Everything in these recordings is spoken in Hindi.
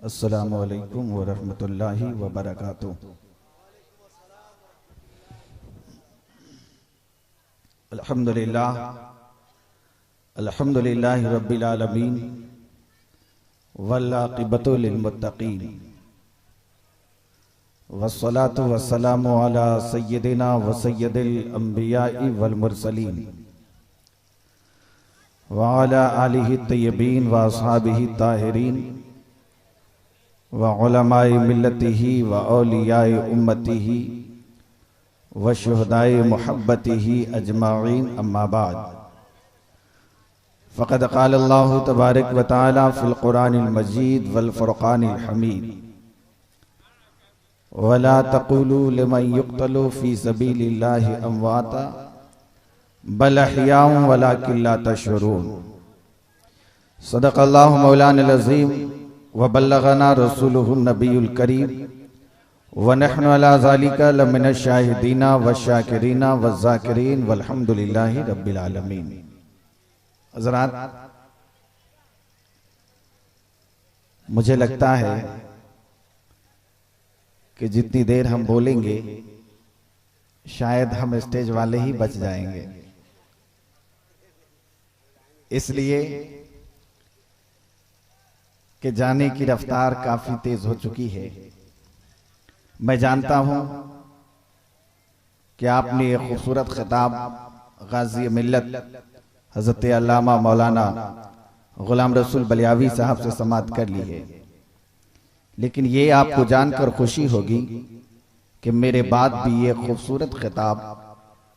अस्सलामु अलैकुम व रहमतुल्लाहि व बरकातुहू। अल्हम्दुलिल्लाह अल्हम्दुलिल्लाहि रब्बिल आलमीन वल आक़िबतु लिल मुत्तक़ीन वस्सलातु वस्सलामु अला सय्यिदिना व सय्यिदिल अंबिया'i वल मुरसलीन व अला आलिहि तय्यबीन व अस्हाबिहि ताहिरीन व उलमाए मिल्लतिही व औलियाए उम्मतिही व शुहदाए मुहब्बतिही अजमाईन अम्मा बाद। फ़क़द क़ाल अल्लाहु तबारक व तआला फ़िल क़ुरानिल मजीद वल फ़ुरक़ानिल हमीद वला तक़ूलू लिमन युक़्तलू फ़ी सबीलिल्लाहि अमवाता बल अहयाउन वलाकिन ला तशऊरून। सदक़ल्लाहु मौलाना अज़ीम व बल्लगना रसूलुहुन नबियुल करीम व नहनु अला ज़ालिका लमिनश शाहिदीना व शाकिरीना व ज़ाकिरीन वल्हम्दुलिल्लाहि रब्बिल आलमीन। हज़रात, मुझे लगता है कि जितनी देर हम बोलेंगे शायद हम स्टेज वाले ही बच जाएंगे, इसलिए कि जाने की रफ्तार काफी तेज हो चुकी है। मैं जानता हूं कि आपने एक खूबसूरत खिताब गाजी मिल्लत हजरत अल्लामा मौलाना गुलाम रसूल बलियावी साहब से समाअत कर ली है, लेकिन ये आपको जानकर खुशी होगी कि मेरे बाद भी ये खूबसूरत खिताब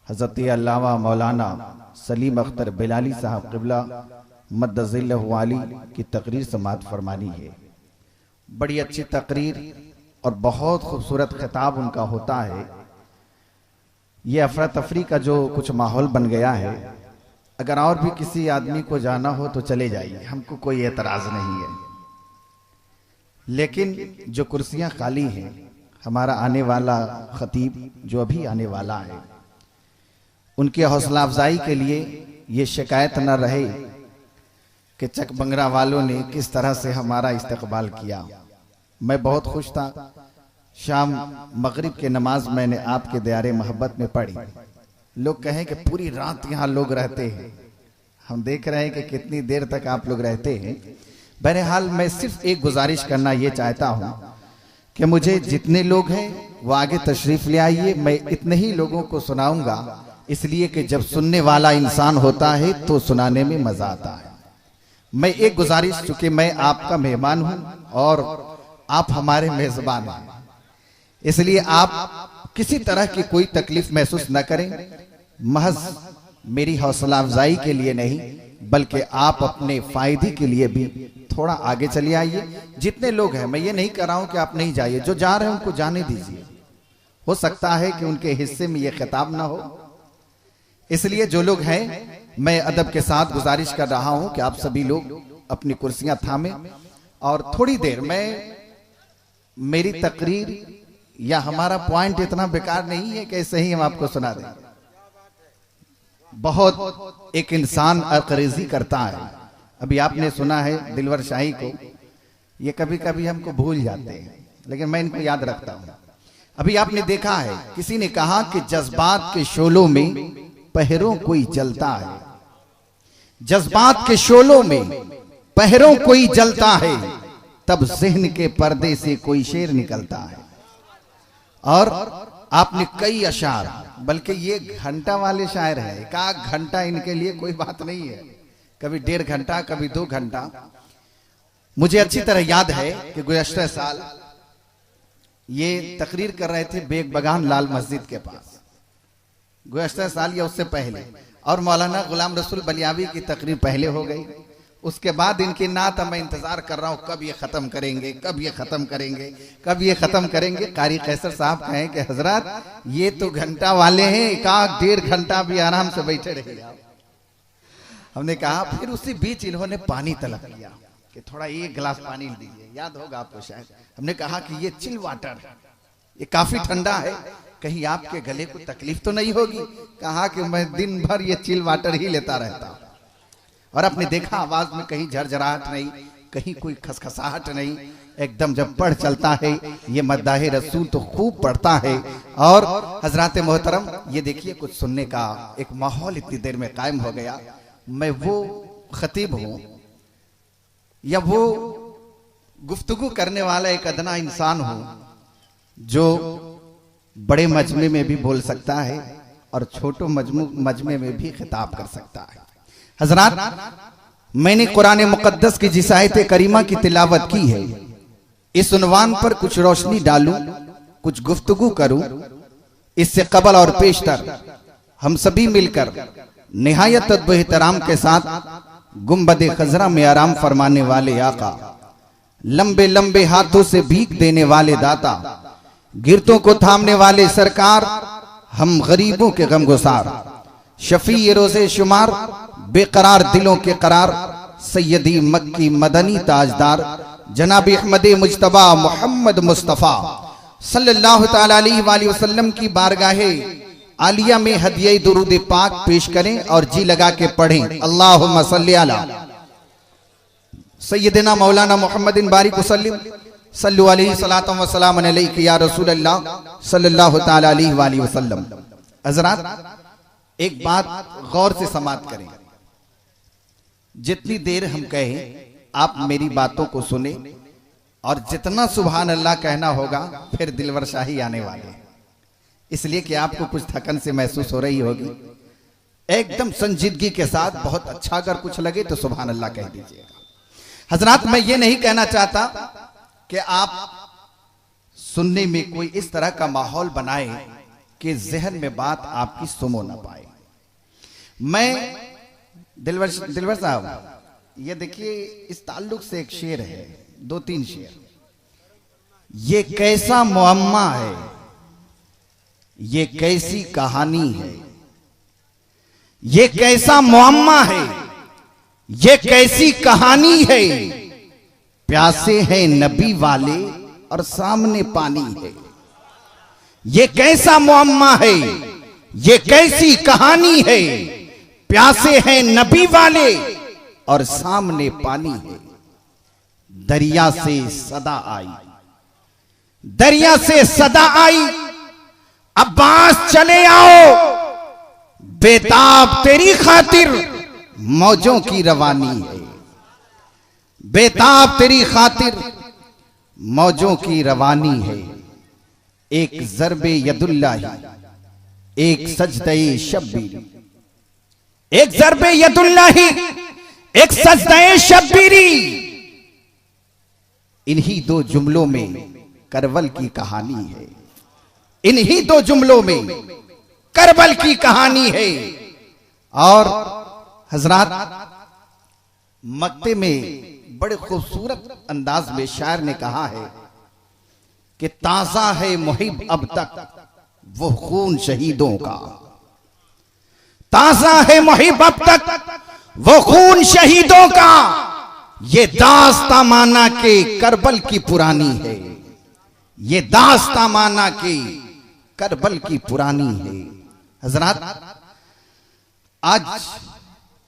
हजरत अल्लामा मौलाना सलीम अख्तर बिलाली साहब क़िबला मद्दज़िल्लहु आली की तकरीर समाअत फरमानी है। बड़ी अच्छी तकरीर और बहुत खूबसूरत खिताब उनका होता है। ये अफरा तफरी का जो कुछ माहौल बन गया है, अगर और भी किसी आदमी को जाना हो तो चले जाइए, हमको कोई एतराज नहीं है, लेकिन जो कुर्सियां खाली हैं, हमारा आने वाला खतीब जो अभी आने वाला है, उनकी हौसला अफजाई के लिए ये शिकायत न रहे कि चकबंगरा वालों ने किस तरह से हमारा इस्तकबाल किया। मैं बहुत खुश था। शाम मगरिब के नमाज मैंने आपके दयारे मोहब्बत में पढ़ी। लोग कहें कि पूरी रात यहाँ लोग रहते हैं, हम देख रहे हैं कि कितनी देर तक आप लोग रहते हैं। बहरहाल मैं सिर्फ एक गुजारिश करना ये चाहता हूँ कि मुझे जितने लोग हैं वो आगे तशरीफ ले आइए। मैं इतने ही लोगों को सुनाऊंगा, इसलिए कि जब सुनने वाला इंसान होता है तो सुनाने में मजा आता है। मैं एक गुजारिश, चूंकि मैं आपका मेहमान हूं और आप हमारे मेजबान हैं, इसलिए आप किसी तरह की कोई तकलीफ महसूस न करें। महज मेरी हौसला अफजाई के लिए नहीं, बल्कि आप अपने फायदे के लिए भी थोड़ा आगे चले आइए। जितने लोग हैं, मैं ये नहीं कर रहा हूं कि आप नहीं जाइए, जो जा रहे हैं उनको जाने दीजिए। हो सकता है कि उनके हिस्से में ये खिताब ना हो, इसलिए जो लोग हैं, मैं अदब के साथ गुजारिश कर रहा हूं कि आप सभी लोग अपनी कुर्सियां थामें और थोड़ी देर में मेरी तकरीर या हमारा पॉइंट इतना बेकार नहीं है कि ऐसे ही हम आपको सुना दें। बहुत एक इंसान अकरेजी करता है। अभी आपने सुना है दिलवर शाही को, ये कभी कभी हमको भूल जाते हैं, लेकिन मैं इनको याद रखता हूं। अभी आपने देखा है, किसी ने कहा कि जज्बात के शोलों में पहरों कोई जलता है, जज्बात के शोलों में पहरों कोई जलता है, तब ज़हन के पर्दे से कोई शेर निकलता है। और आपने कई अशार, बल्कि ये घंटा वाले शायर हैं, एक घंटा इनके लिए कोई बात नहीं है, कभी 1.5 घंटा, कभी 2 घंटा। मुझे अच्छी तरह याद है कि गुज़श्ता साल ये तकरीर कर रहे थे बेग बगान लाल मस्जिद के पास, गुज़श्ता साल या उससे पहले, और मौलाना गुलाम रसूल बलियावी की तकरीर पहले हो गई। उसके बाद इनकी नात मैं इंतजार कर रहा हूँ, कब ये खत्म करेंगे, कब ये खत्म करेंगे, कब ये खत्म करेंगे। कारी कैसर साहब कहें कि हजरत ये तो घंटा वाले हैं, 1.5 घंटा भी आराम से बैठे रहिए आप। हमने कहा, फिर उसी बीच इन्होंने पानी तलब किया कि थोड़ा 1 गिलास पानी दीजिए, याद होगा आपको शायद। हमने कहा कि ये चिल वाटर है, ये काफी ठंडा है, कहीं आपके गले को तकलीफ तो नहीं होगी। कहा कि मैं दिन भर ये चिल वाटर ही लेता रहता हूं। और आपने देखा आवाज में कहीं झरझराहट नहीं, कहीं कोई खसखसाहट नहीं, एकदम जब पढ़ चलता है ये मद्दाहे रसूल तो खूब पढ़ता है। और हजरात मोहतरम ये देखिए कुछ सुनने का एक माहौल इतनी देर में कायम हो गया। मैं वो खतीब हूं या वो गुफ्तगू करने वाला एक अदना इंसान हूं जो बड़े मजमे में भी बोल सकता है और छोटो मजमे में भी खिताब कर सकता है। हजरात, मैंने कुरान मुकद्दस की जिस आयत करीमा की तिलावत की है, इस उन्वान पर कुछ रोशनी डालूं, कुछ गुफ्तगू करूं। इससे कबल और पेशतर हम सभी मिलकर निहायत अदब एहतराम के साथ गुंबद खजरा में आराम फरमाने वाले आका, लंबे लंबे हाथों से भीख देने वाले दाता, गिरतों को थामने वाले सरकार, हम गरीबों के गमगुसार, शफी रोज़े शुमार, बेकरार दिलों के करार, सैयदी मक्की मदनी ताजदार जनाब अहमद मुज्तबा मोहम्मद मुस्तफ़ा सल्लल्लाहु तआला अलैहि वसल्लम की बारगाहे आलिया में हदिया दुरूद पाक पेश करें और जी लगा के पढ़ें। अल्लाहुम्मा सल्ली अला सय्यदना मौलाना मोहम्मदिन बारिक वसल्लम सल्लु अलैहि सलातम व सलाम अलैका या रसूल अल्लाह सल्लल्लाहु तआला अलैहि वसल्लम। हजरात, एक बात गौर से समाप्त करें। जितनी देर हम कहें आप मेरी बातों को सुने और जितना सुभान अल्लाह कहना होगा फिर दिलवर शाही आने वाले, इसलिए कि आपको कुछ थकन से महसूस हो रही होगी। एकदम संजीदगी के साथ बहुत अच्छा अगर कुछ लगे तो सुभान अल्लाह कह दीजिएगा। हजरात, मैं ये नहीं कहना चाहता कि आप सुनने में कोई इस तरह का माहौल बनाए कि जहन में बात आपकी सुमो ना पाए। मैं दिलवर साहब, ये देखिए इस ताल्लुक से एक शेर है, 2-3 शेर। ये कैसा मुअम्मा है, ये कैसी कहानी है, ये कैसा मुअम्मा है, ये कैसी कहानी है, प्यासे हैं नबी वाले और सामने पानी है। ये कैसा मुअम्मा है, ये कैसी कहानी है, प्यासे हैं नबी वाले और सामने पानी है। दरिया से सदा आई, दरिया से सदा आई, अब्बास चले आओ, बेताब तेरी खातिर मौजों की रवानी है। बेताब तेरी खातिर मौजों की रवानी है। एक ज़रबे यदुल्लाही, एक सजदे शब्बीरी, एक ज़रबे यदुल्लाही, एक सजदे शब्बीरी। इन्हीं 2 जुमलों में करबल की कहानी है। इन्हीं 2 जुमलों में करबल की कहानी है। और हजरात, मक्ते में बड़े खूबसूरत अंदाज में शायर ने कहा है कि ताजा है मुहिब अब तक वो खून शहीदों का। ताजा है मुहिब अब तक वो खून शहीदों का। ये दास्ता माना के करबल की पुरानी है। ये दास्ता माना के करबल की पुरानी है। हजरात, आज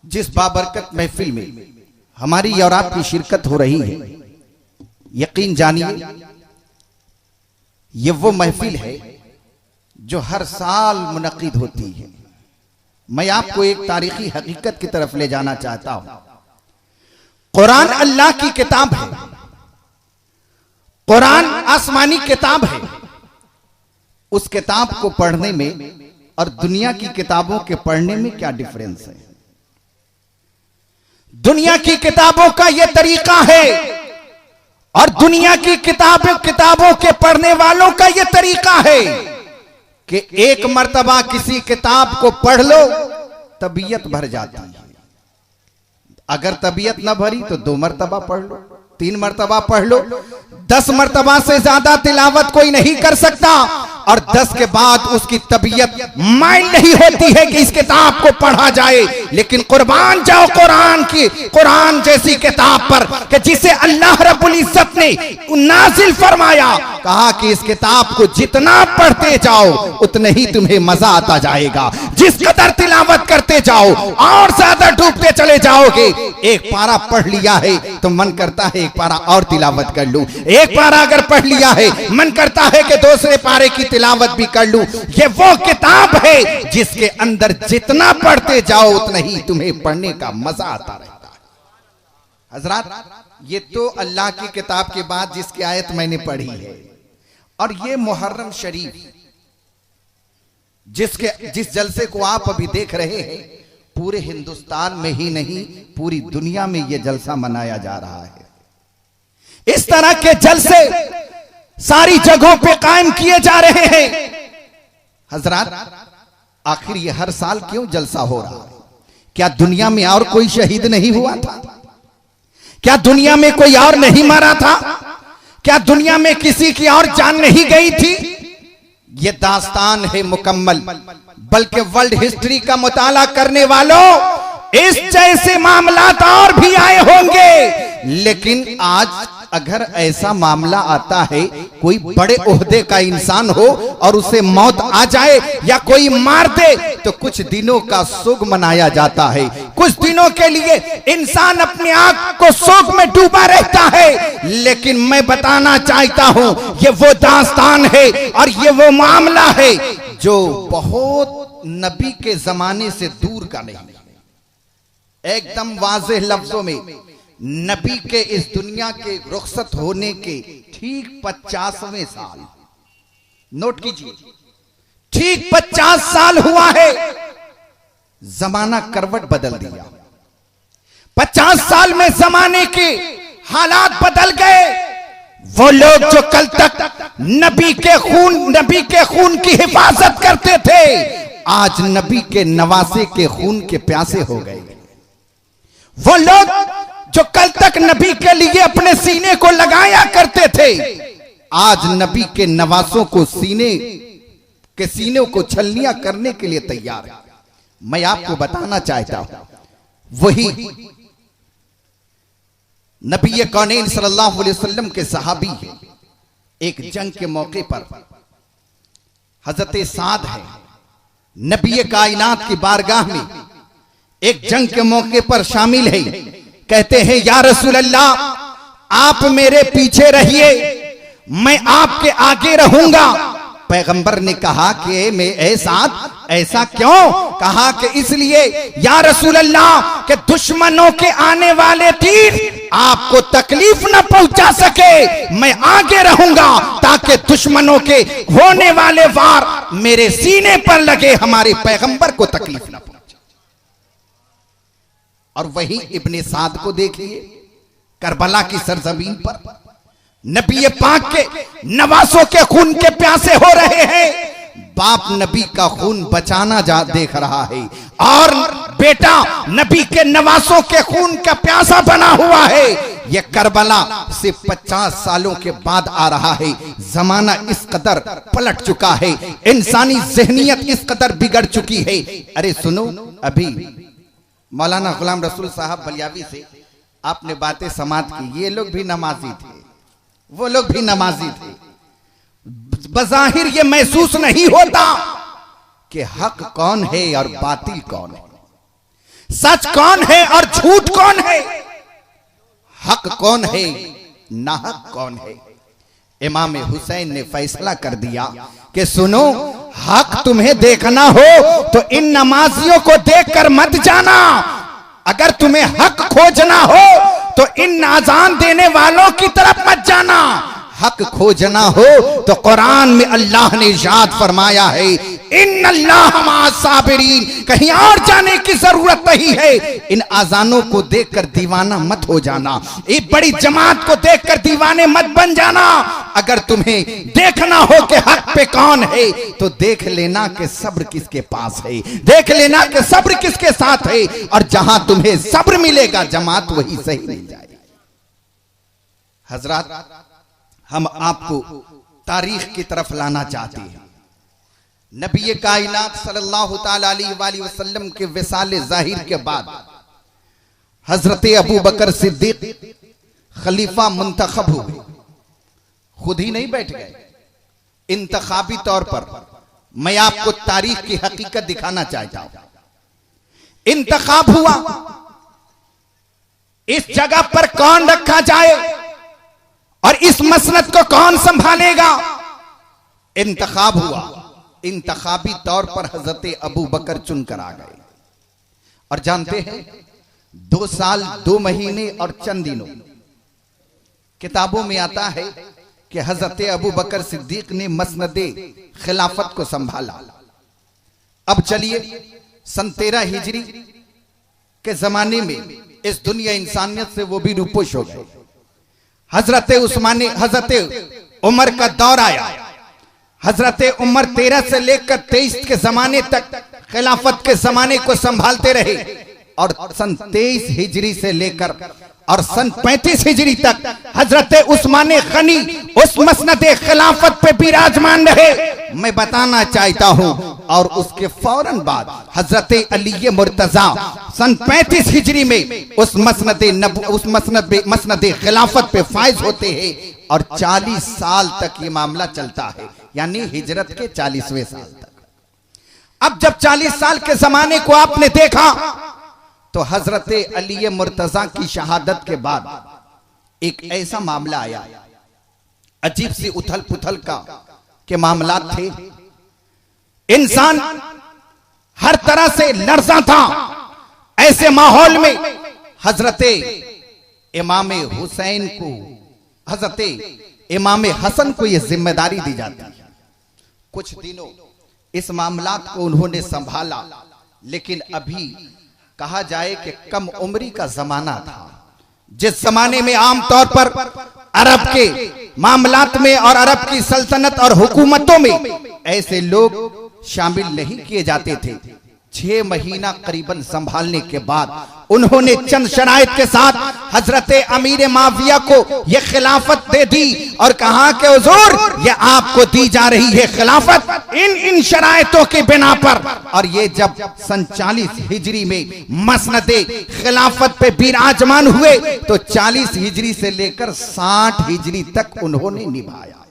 जिस बाबरकत महफिल में हमारी और आपकी शिरकत हो रही है, यकीन जानिए ये वो महफिल है जो हर साल मुनक़िद होती है। मैं आपको एक तारीखी हकीकत की तरफ ले जाना चाहता हूं। कुरान अल्लाह की किताब है, कुरान आसमानी किताब है। उस किताब को पढ़ने में और दुनिया की किताबों के पढ़ने में क्या डिफरेंस है? दुनिया की किताबों का यह तरीका है और दुनिया की किताबों के पढ़ने वालों का यह तरीका है कि एक मर्तबा किसी किताब को पढ़ लो तबीयत भर जाती है। अगर तबीयत न भरी तो 2 मर्तबा पढ़ लो, 3 मर्तबा पढ़ लो। 10 मर्तबा से ज्यादा तिलावत कोई नहीं कर सकता और 10 के बाद उसकी तबीयत माइल नहीं होती है कि इस किताब को पढ़ा जाए। लेकिन कुर्बान जाओ कुरान जैसी किताब पर कि जिसे अल्लाह रब्बुल इज्जत ने नाजिल फरमाया, कहा कि इस किताब को जितना पढ़ते जाओ उतने ही तुम्हें मजा आता जाएगा। जिस कदर तिलावत करते जाओ और ज्यादा डूबते चले जाओगे। एक पारा पढ़ लिया है तो मन करता है एक पारा और तिलावत कर लूं। एक पारा अगर पढ़ लिया है मन करता है कि दूसरे पारे की तिलावत भी कर लूं। ये वो किताब है जिसके अंदर जितना पढ़ते जाओ उतना ही तुम्हें पढ़ने का मजा आता रहता है। हजरात, ये तो अल्लाह की किताब के बाद जिसकी आयत मैंने पढ़ी है, और ये मुहर्रम शरीफ जिस जलसे को आप अभी देख रहे हैं, पूरे हिंदुस्तान में ही नहीं पूरी दुनिया में यह जलसा मनाया जा रहा है। इस तरह के जलसे सारी जगहों पे कायम किए जा रहे हैं। हजरात, आखिर ये हर साल क्यों जलसा हो रहा है? क्या दुनिया में और कोई शहीद नहीं हुआ था? क्या दुनिया में कोई और नहीं मरा था? क्या दुनिया में किसी की और जान नहीं गई थी? ये दास्तान है मुकम्मल। बल्कि वर्ल्ड हिस्ट्री का मुताला करने वालों, इस जैसे मामलात और भी आए होंगे, लेकिन आज अगर ऐसा मामला आता है, कोई बड़े ओहदे का इंसान हो और उसे मौत आ जाए या कोई मार दे, तो कुछ दिनों का शोक मनाया जाता है। कुछ दिनों के लिए इंसान अपने आंख को शोक में डूबा रहता है। लेकिन मैं बताना चाहता हूं, ये वो दास्तान है और ये वो मामला है जो बहुत नबी के जमाने से दूर का नहीं है। एकदम वाज़ेह लफ्जों में, नबी के इस दुनिया के रुखसत होने के ठीक 50वें साल, नोट कीजिए, ठीक 50 साल हुआ है, जमाना करवट बदल दिया। 50 साल में जमाने के हालात बदल गए। वो लोग जो कल तक नबी के खून की हिफाजत करते थे, आज नबी के नवासे के खून के प्यासे हो गए। वो लोग जो कल तक नबी के लिए अपने सीने को लगाया करते थे, आज नबी के नवासों को सीने को छलनियां करने के लिए तैयार है। मैं आपको बताना चाहता हूं, वही नबी कौनैन सल्लल्लाहु अलैहि वसल्लम के सहाबी है। एक जंग के मौके पर हजरत साद है, नबी कायनात की बारगाह में एक जंग के मौके पर शामिल है। कहते हैं, या रसूल अल्लाह, आप मेरे पीछे रहिए, मैं आपके आगे रहूंगा। पैगंबर ने कहा कि मैं ऐसा क्यों? कहा कि इसलिए या रसूल अल्लाह कि दुश्मनों के आने वाले तीर आपको तकलीफ न पहुंचा सके। मैं आगे रहूंगा ताकि दुश्मनों के होने वाले वार मेरे सीने पर लगे, हमारे पैगंबर को तकलीफ न पहुंचे। और वही इब्ने साद को देखिए, करबला की सरजमीन पर नबी पाक के नवासों के खून के प्यासे हो रहे हैं। बाप नबी का खून बचाना देख रहा है और बेटा नबी के नवासों के खून का प्यासा बना हुआ है। यह करबला से 50 सालों के बाद आ रहा है। जमाना इस कदर पलट चुका है, इंसानी ज़हनियत इस कदर बिगड़ चुकी है। अरे सुनो, अभी मौलाना गुलाम रसूल साहब बलियावी से आपने बातें समात की। ये लोग भी नमाजी थे, वो लोग भी नमाजी थे। बज़ाहिर ये महसूस नहीं होता कि हक कौन है और बातिल कौन है, सच कौन है और झूठ कौन है, हक कौन है नाहक कौन है। इमाम हुसैन ने फैसला कर दिया कि सुनो, हक तुम्हें देखना हो तो इन नमाजियों को देखकर मत जाना। अगर तुम्हें हक खोजना हो तो इन अजान देने वालों की तरफ मत जाना। हक खोजना हो तो कुरान में अल्लाह ने इरशाद फरमाया है, इन्नल्लाह मअस साबिरीन। कहीं और जाने की जरूरत नहीं है। इन अजानों को देखकर दीवाना मत हो जाना, एक बड़ी जमात को देखकर दीवाने मत बन जाना। अगर तुम्हें देखना हो कि हक पे कौन है तो देख लेना कि सब्र किसके पास है, देख लेना कि सब्र किसके साथ है, और जहां तुम्हें सब्र मिलेगा जमात वही सही मिल जाएगी। हजरत, हम आपको तारीख की तरफ लाना चाहते हैं। नबी कायनात सल्लल्लाहु ताला अलैहि वसल्लम के विसाले जाहिर के बाद हजरत अबू बकर सिद्दीक खलीफा मुंतखब हुए। खुद ही नहीं बैठ गए, इंतखाबी तौर पर। मैं आपको तारीख की हकीकत दिखाना चाहता हूं। इंतखाब हुआ, इस जगह पर कौन रखा जाए और इस मसनद को कौन संभालेगा। इंतखाब हुआ, इंतखाबी तौर पर हजरत अबू बकर चुनकर आ गए। और जानते हैं 2 साल 2 महीने और चंद दिनों किताबों में आता है कि हजरत अबू बकर सिद्दीक ने मसनदे खिलाफत को संभाला। अब चलिए सन 13 हिजरी के जमाने में इस दुनिया इंसानियत से वो भी रूपोश हो गए। हजरत उमर का दौर आया। हजरत उमर 13 से लेकर 23 के जमाने तक खिलाफत के जमाने को संभालते रहे और सन 23 हिजरी से लेकर और सन 35 हिजरी तक हजरत उस्मान गनी उस मसनद खिलाफत पे विराजमान रहे। मैं बताना चाहता हूं और उसके फौरन बाद हजरत अली मुर्तजा सन 35 हिजरी में उस मसनद खिलाफत पे फाइज होते हैं और 40 साल तक ये मामला चलता है, यानी हिजरत के 40वें साल तक। अब जब 40 साल के जमाने को आपने देखा तो हजरत अली मुर्तजा की शहादत के बाद एक ऐसा मामला आया, अजीब सी उथल पुथल का के मामला थे। इंसान हर तरह से लरज़ा था। ऐसे माहौल में हजरत इमाम हुसैन को, हजरत इमाम हसन को यह जिम्मेदारी दी जाती है। कुछ दिनों इस मामलात को उन्होंने संभाला, लेकिन अभी कहा जाए कि कम उम्री का जमाना था। जिस जमाने में आमतौर पर अरब के मामलात में और अरब की सल्तनत और हुकूमतों में ऐसे लोग शामिल नहीं किए जाते थे। 6 महीना करीबन संभालने के बाद उन्होंने चंद शराइत के साथ हजरत अमीर माविया को यह खिलाफत दे दी और कहा कि हुजूर यह आपको दी जा रही है खिलाफत इन शराइतों के बिना पर। और ये जब सन 40 हिजरी में मसनदे खिलाफत पे विराजमान हुए तो 40 हिजरी से लेकर 60 हिजरी तक उन्होंने निभाया।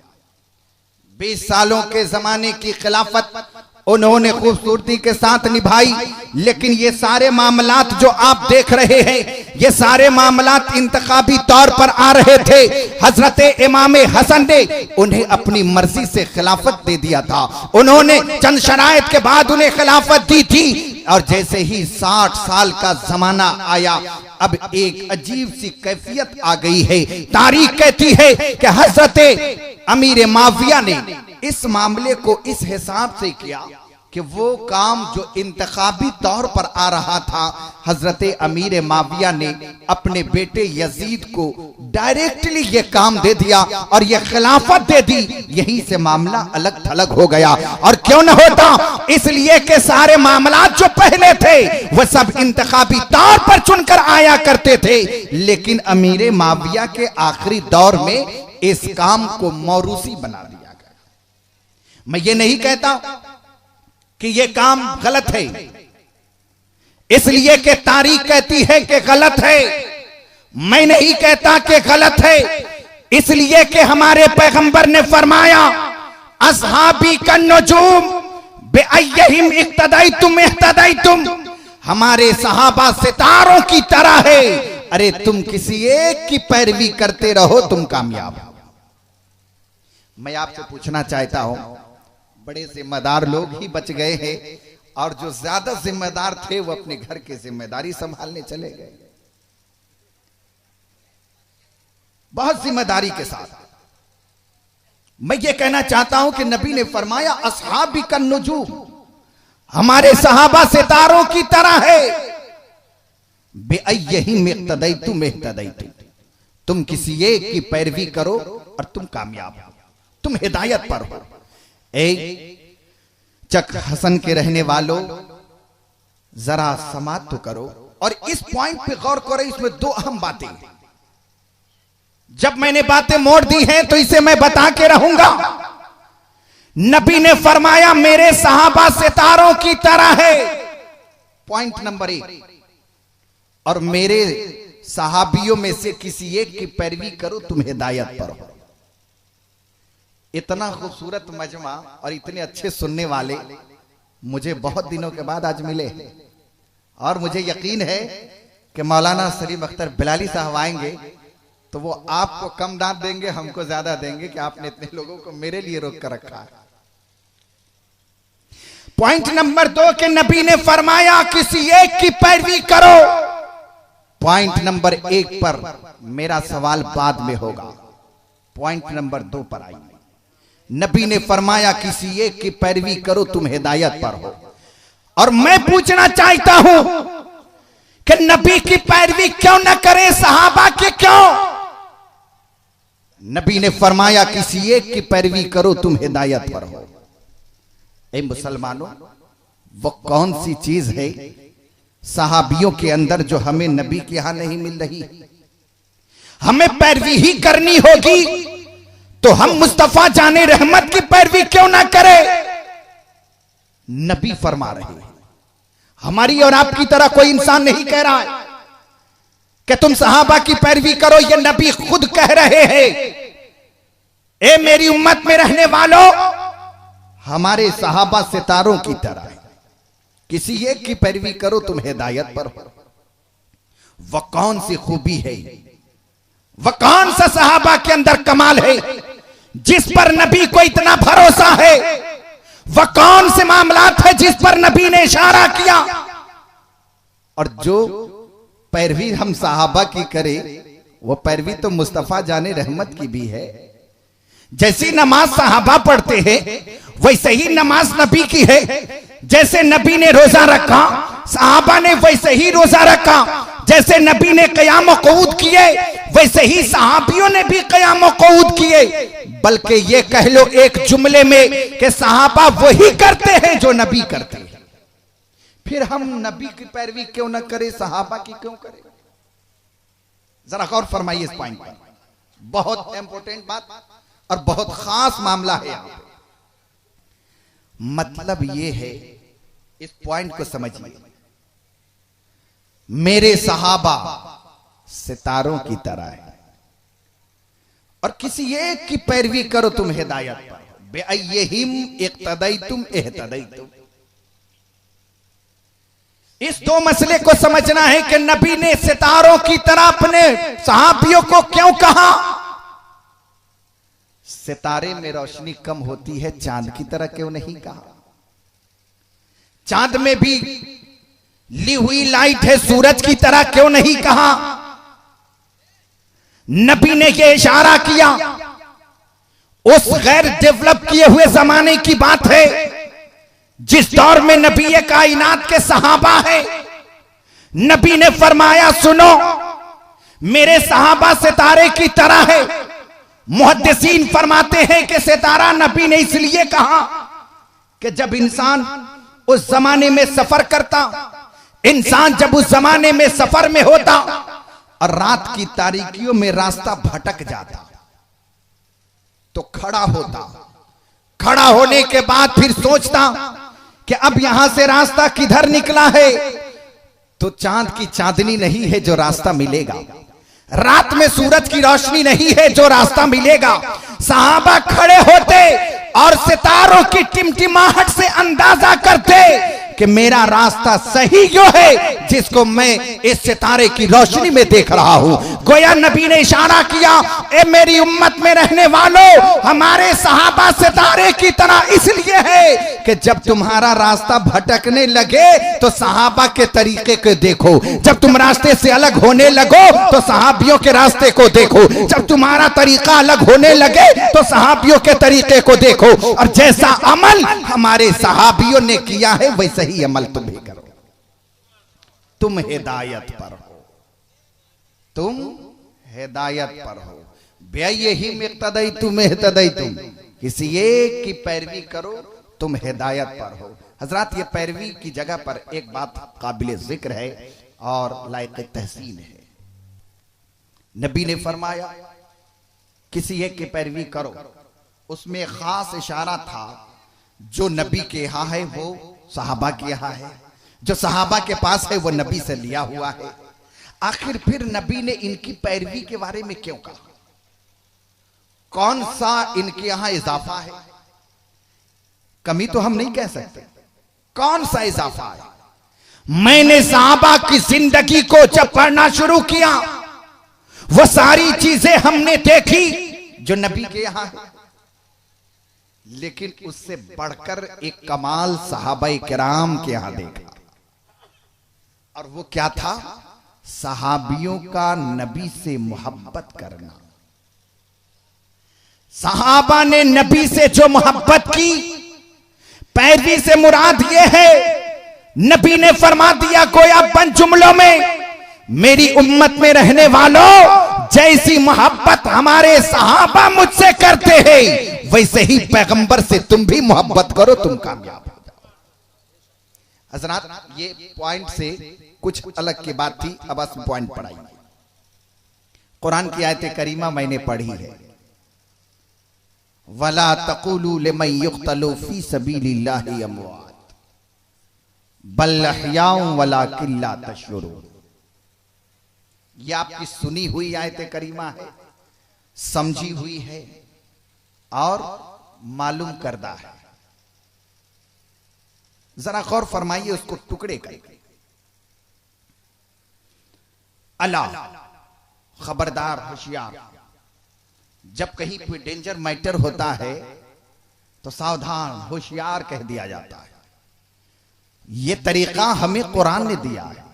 20 सालों के जमाने की खिलाफत उन्होंने खूबसूरती के साथ निभाई। लेकिन ये सारे मामलात जो आप देख रहे हैं, ये सारे मामलात इंतखाबी तौर पर आ रहे थे। हजरत इमाम हसन ने उन्हें अपनी मर्जी से खिलाफत दे दिया था। उन्होंने चंद शराइत के बाद उन्हें खिलाफत दी थी और जैसे ही 60 साल का जमाना आया, अब एक अजीब सी कैफियत आ गई है। तारीख कहती है कि हजरत अमीर माविया ने इस मामले को इस हिसाब से किया कि वो काम जो इंतखाबी तौर पर आ रहा था, हजरत अमीर माविया ने अपने बेटे यजीद को डायरेक्टली ये काम दे दिया और ये खिलाफत दे दी। यहीं से मामला अलग थलग हो गया। और क्यों न होता, इसलिए कि सारे मामला जो पहले थे वह सब इंतखाबी तौर पर चुनकर आया करते थे, लेकिन अमीर माविया के आखिरी दौर में इस काम को मौरूसी बना दिया गया। मैं ये नहीं कहता कि ये काम गलत है, इसलिए कि तारीख कहती है कि गलत है। मैं नहीं कहता कि गलत है, इसलिए कि हमारे पैगंबर ने फरमाया अस्हाबी कन्नुजूम बिअय्यहिम इक्तदैतुम इह्तदैतुम, हमारे सहाबा सितारों की तरह है। अरे तुम किसी एक की पैरवी करते रहो, तुम कामयाब हो। मैं आपसे पूछना चाहता हूं, बड़े जिम्मेदार लोग ही बच गए हैं और जो ज्यादा जिम्मेदार थे वो अपने घर की जिम्मेदारी संभालने चले गए, बहुत जिम्मेदारी के साथ। मैं ये कहना चाहता हूं कि नबी ने फरमाया अस्हाबी कन्नुजूम, हमारे सहाबा सितारों की तरह है। बिअय्यहिम इक्तदैतुम इह्तदैतुम, तुम किसी एक की पैरवी करो और तुम कामयाब हो, तुम हिदायत पर हो। चक हसन के रहने वालों, जरा समात तो करो और इस पॉइंट पे गौर करो। इसमें 2 अहम बातें, जब मैंने बातें मोड़ दी हैं तो इसे मैं बता के रहूंगा। नबी ने फरमाया मेरे सहाबा सितारों की तरह है, पॉइंट नंबर 1, और मेरे सहाबियों में से किसी एक की पैरवी करो, तुम हिदायत पर हो। इतना खूबसूरत मजमा और इतने अच्छे सुनने वाले मुझे बहुत दिनों के बाद आज मिले और मुझे यकीन है कि मौलाना सलीम अख्तर बिलाली साहब आएंगे तो वो आपको कम दांत देंगे, हमको ज्यादा देंगे कि आपने इतने लोगों को मेरे लिए रोक कर रखा है। पॉइंट नंबर 2 के नबी ने फरमाया किसी एक की पैरवी करो। पॉइंट नंबर 1 पर मेरा सवाल बाद में होगा, पॉइंट नंबर 2 पर आइए। नबी ने फरमाया किसी एक की पैरवी करो तुम हिदायत पर हो। और मैं पूछना चाहता हूं कि नबी की पैरवी क्यों न करें, सहाबा के क्यों? नबी ने फरमाया किसी एक की पैरवी करो तुम हिदायत पर हो। ए मुसलमानों, वो कौन सी चीज है सहाबियों के अंदर जो हमें नबी के यहां नहीं मिल रही? हमें पैरवी ही करनी होगी तो हम मुस्तफा जाने रहमत की पैरवी क्यों ना करें? नबी फरमा रहे हैं, हमारी और आपकी तरह कोई इंसान नहीं कह रहा है कि तुम सहाबा की पैरवी करो, ये नबी खुद कह रहे हैं। ए मेरी उम्मत में रहने वालों, हमारे सहाबा सितारों की तरह है, किसी एक की पैरवी करो तुम हिदायत पर हो। वह कौन सी खूबी है, वह कौन सा सहाबा के अंदर कमाल है जिस पर नबी को इतना भरोसा है? वह कौन से मामलात है जिस पर नबी ने इशारा किया? और जो पैरवी हम सहाबा की करें वो पैरवी तो मुस्तफा जाने रहमत की भी है। जैसी नमाज सहाबा पढ़ते हैं वैसे ही नमाज नबी की है। जैसे नबी ने रोजा रखा सहाबा ने वैसे ही रोजा रखा। जैसे नबी ने क़याम क़ऊद किए वैसे ही सहाबियों ने भी क़याम क़ऊद किए। बल्कि ये कह लो एक जुमले में कि सहाबा वही करते हैं जो नबी करते हैं। फिर हम नबी की पैरवी क्यों न करें, सहाबा की क्यों करें? जरा गौर फरमाइए इस पॉइंट पर, बहुत इंपॉर्टेंट बात और बहुत खास मामला है यहां पे। मतलब यह है, इस पॉइंट को समझिए, मेरे सहाबा सितारों की तरह है और किसी एक की पैरवी करो तुम हिदायत पर। बेअय्यहिम इक्तदैतुम इहतदैतुम। इस दो मसले को समझना है कि नबी ने सितारों की तरह अपने सहाबियों को क्यों कहा। सितारे में रोशनी कम होती है, चांद की तरह क्यों नहीं कहा? चांद में भी ली हुई लाइट है, सूरज की तरह क्यों नहीं कहा? नबी ने यह इशारा किया, उस गैर डेवलप किए हुए जमाने की बात है जिस दौर में नबी कायनात के सहाबा है। नबी ने फरमाया सुनो, मेरे सहाबा सितारे की तरह है। मुहद्दिसीन फरमाते हैं कि सितारा नबी ने इसलिए कहा कि जब इंसान उस जमाने में सफर करता, इंसान जब उस जमाने में सफर में होता और रात की तारीकियों में रास्ता भटक जाता तो खड़ा होता। खड़ा होने के बाद फिर सोचता कि अब यहां से रास्ता किधर निकला है, तो चांद की चांदनी नहीं है जो रास्ता मिलेगा, रात में सूरज की रोशनी नहीं है जो रास्ता मिलेगा। सहाबा खड़े होते और सितारों की टिमटिमाहट से अंदाजा करते कि मेरा रास्ता सही जो है जिसको मैं इस सितारे की रोशनी में देख रहा हूं। गोया नबी ने इशारा किया, ए मेरी उम्मत में रहने वालों, हमारे सहाबा सितारे की तरह इसलिए है कि जब तुम्हारा रास्ता भटकने लगे तो सहाबा के तरीके को देखो, जब तुम रास्ते से अलग होने लगो तो सहाबियों के रास्ते को देखो, जब तुम्हारा तरीका अलग होने लगे तो सहाबियों के तरीके को देखो, और जैसा अमल हमारे सहाबियों ने किया है वैसा ही अमल तुम भी करो। तुम हिदायत पर हो, तुम हिदायत पर हो। बेअय्यहिम इक्तदैतुम इहतदैतुम, किसी एक की पैरवी करो तुम हिदायत पर हो। हजरत, ये पैरवी की जगह पर एक बात काबिल जिक्र है और लायक तहसीन है। नबी ने फरमाया किसी एक की पैरवी करो, उसमें खास इशारा था जो नबी के यहां है वो सहाबा के यहां है, जो सहाबा के पास है वो नबी से लिया हुआ है। आखिर फिर नबी ने इनकी पैरवी के बारे में क्यों कहा? कौन सा इनके यहां इजाफा है? कमी तो हम नहीं कह सकते, कौन सा इजाफा है? मैंने सहाबा की जिंदगी को जब पढ़ना शुरू किया, वो सारी चीजें हमने देखी जो नबी के यहां है, लेकिन उससे बढ़कर एक कमाल सहाबाए किराम के यहां देखा। और वो क्या था? सहाबियों का नबी से मोहब्बत करना। सहाबा ने नबी से जो मोहब्बत की, पैरवी से मुराद ये है, नबी ने फरमा दिया गोया बंद जुमलों में, मेरी उम्मत में रहने वालों जैसी मोहब्बत हमारे सहाबा मुझसे करते हैं, वैसे ही पैगंबर से तुम भी मोहब्बत करो, तुम कामयाब हो जाओ। हजरात, ये पॉइंट से कुछ अलग की बात थी, अब बस पॉइंट पढ़ाई। कुरान की आयत करीमा मैंने पढ़ी है, वला तक़ूलू लिमन युक़्तलू फी सबीलिल्लाहि अमवात बल अहयाउन वलाकिन ला तशऊरून। यह आपकी सुनी हुई आयत करीमा है, समझी हुई है और मालूम करदा है। जरा गौर फरमाइए, उसको टुकड़े करके। अल्लाह, खबरदार, होशियार, जब कहीं कोई डेंजर मैटर होता है तो सावधान, होशियार कह दिया जाता है। यह तरीका हमें कुरान ने दिया है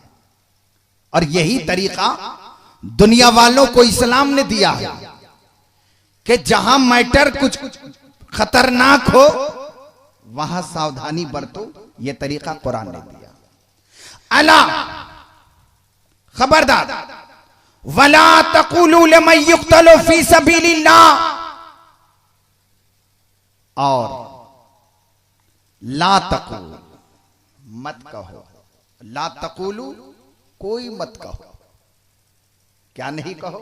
और यही तरीका दुनिया वालों को इस्लाम ने दिया है कि जहां मैटर कुछ खतरनाक हो वहां सावधानी बरतो। यह तरीका कुरान ने दिया। अला, खबरदार, वला तक़ूलू लिमन युक़्तलू फी सबीलिल्लाह, और ला तक़ूलू, मत कहो, ला तक़ूलू, कोई मत कहो, क्या नहीं कहो,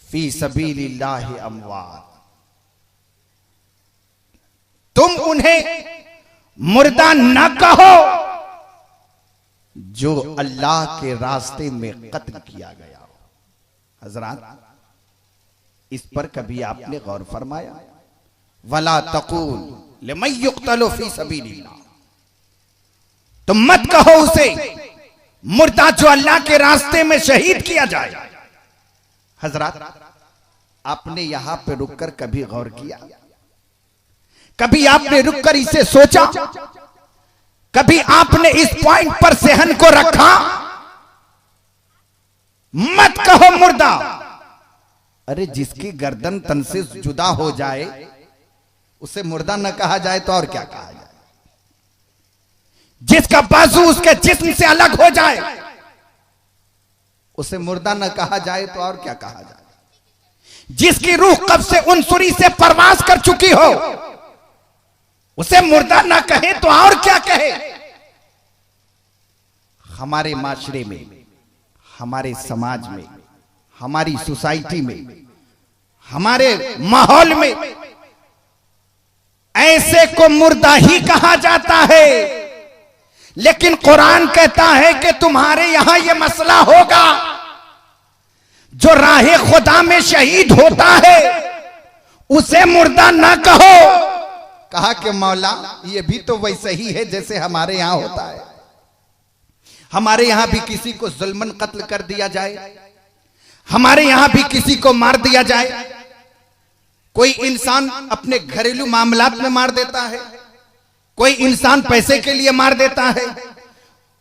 फी सबीलिल्लाहि अमवात, तुम उन्हें मुर्दा न कहो जो अल्लाह के रास्ते में कत्ल किया गया हो। हजरात, इस पर कभी आपने गौर फरमाया? वला तक़ूल लिमन युक़्तलू फी सबीलिल्लाह, तुम मत कहो उसे मुर्दा जो अल्लाह के रास्ते में शहीद किया जाए। हजरात, आपने यहां पे रुककर कभी गौर किया? कभी आपने रुककर इसे सोचा? कभी आपने इस पॉइंट पर सहन को रखा? मत कहो मुर्दा। अरे जिसकी गर्दन तन से जुदा हो जाए उसे मुर्दा न कहा जाए तो और क्या कहा जाए? जिसका बाजू उसके जिस्म से अलग हो जाए उसे मुर्दा न कहा जाए तो और क्या कहा जाए? जिसकी रूह कब से उनसुरी से परवास कर चुकी हो उसे मुर्दा न कहे तो और क्या कहे? हमारे माशरे में, हमारे समाज में, हमारी सोसाइटी में, हमारे माहौल में ऐसे को मुर्दा ही कहा जाता है। लेकिन कुरान कहता है कि तुम्हारे यहां यह मसला होगा, जो राहे खुदा में शहीद होता है उसे मुर्दा ना कहो। कहा कि मौला ये भी तो वैसे ही है जैसे हमारे यहां होता है। हमारे यहां भी किसी को जुल्मन कत्ल कर दिया जाए, हमारे यहां भी किसी को मार दिया जाए, कोई इंसान अपने घरेलू मामलात में मार देता है, कोई इंसान पैसे के लिए मार देता है,